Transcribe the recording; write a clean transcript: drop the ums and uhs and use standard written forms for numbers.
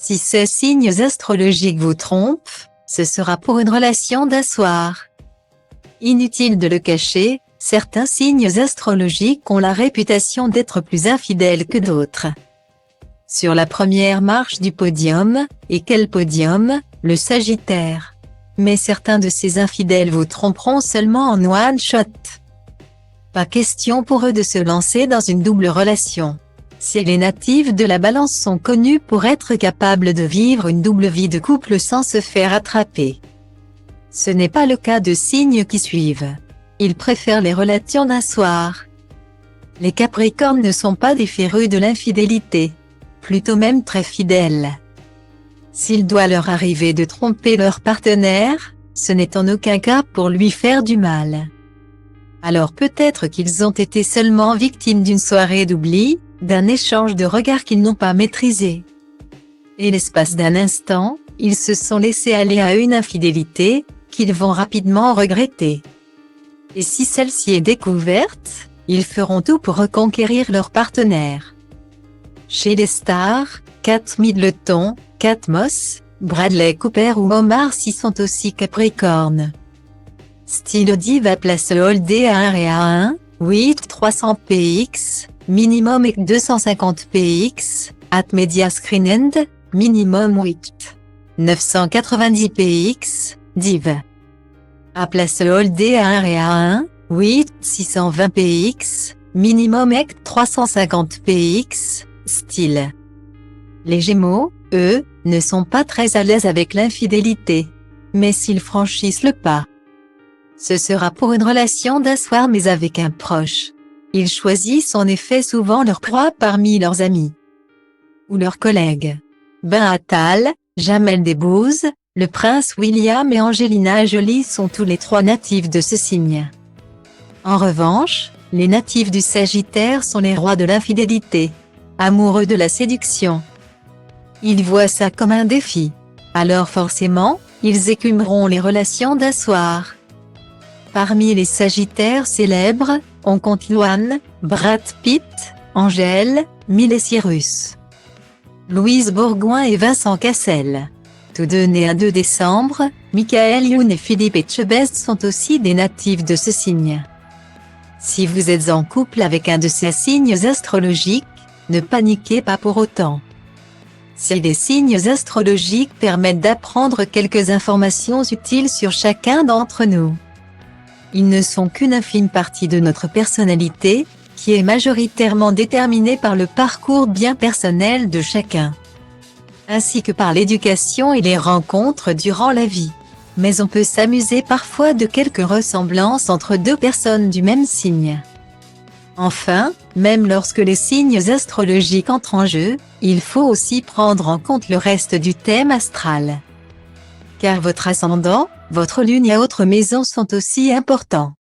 Si ces signes astrologiques vous trompent, ce sera pour une relation d'un soir. Inutile de le cacher, certains signes astrologiques ont la réputation d'être plus infidèles que d'autres. Sur la première marche du podium, et quel podium, le Sagittaire. Mais certains de ces infidèles vous tromperont seulement en one shot. Pas question pour eux de se lancer dans une double relation. Si les natifs de la Balance sont connus pour être capables de vivre une double vie de couple sans se faire attraper. Ce n'est pas le cas de signes qui suivent. Ils préfèrent les relations d'un soir. Les Capricornes ne sont pas des férus de l'infidélité. Plutôt même très fidèles. S'il doit leur arriver de tromper leur partenaire, ce n'est en aucun cas pour lui faire du mal. Alors peut-être qu'ils ont été seulement victimes d'une soirée d'oubli, d'un échange de regards qu'ils n'ont pas maîtrisé. Et l'espace d'un instant, ils se sont laissés aller à une infidélité, qu'ils vont rapidement regretter. Et si celle-ci est découverte, ils feront tout pour reconquérir leur partenaire. Chez les stars, Kate Middleton, Kate Moss, Bradley Cooper ou Omar Sy sont aussi Capricornes. Style Diva place Holdé à 1 et à 1, 8 300 px, minimum et 250 px, at Media Screen End, minimum 8 990 px, Div. À place Holdé à 1 et à 1, 8 620 px, minimum et 350 px, style. Les Gémeaux, eux, ne sont pas très à l'aise avec l'infidélité. Mais s'ils franchissent le pas, ce sera pour une relation d'un soir mais avec un proche. Ils choisissent en effet souvent leur proie parmi leurs amis ou leurs collègues. Ben Attal, Jamel Debbouze, le prince William et Angelina Jolie sont tous les trois natifs de ce signe. En revanche, les natifs du Sagittaire sont les rois de l'infidélité. Amoureux de la séduction. Ils voient ça comme un défi. Alors forcément, ils écumeront les relations d'un soir. Parmi les Sagittaires célèbres, on compte Luan, Brad Pitt, Angèle, Miley Cyrus, Louise Bourgoin et Vincent Cassel. Tous deux nés un 2 décembre, Michael Youn et Philippe Etchebest sont aussi des natifs de ce signe. Si vous êtes en couple avec un de ces signes astrologiques, ne paniquez pas pour autant. Si les signes astrologiques permettent d'apprendre quelques informations utiles sur chacun d'entre nous, ils ne sont qu'une infime partie de notre personnalité, qui est majoritairement déterminée par le parcours bien personnel de chacun, ainsi que par l'éducation et les rencontres durant la vie. Mais on peut s'amuser parfois de quelques ressemblances entre deux personnes du même signe. Enfin, même lorsque les signes astrologiques entrent en jeu, il faut aussi prendre en compte le reste du thème astral. Car votre ascendant, votre lune et autres maisons sont aussi importants.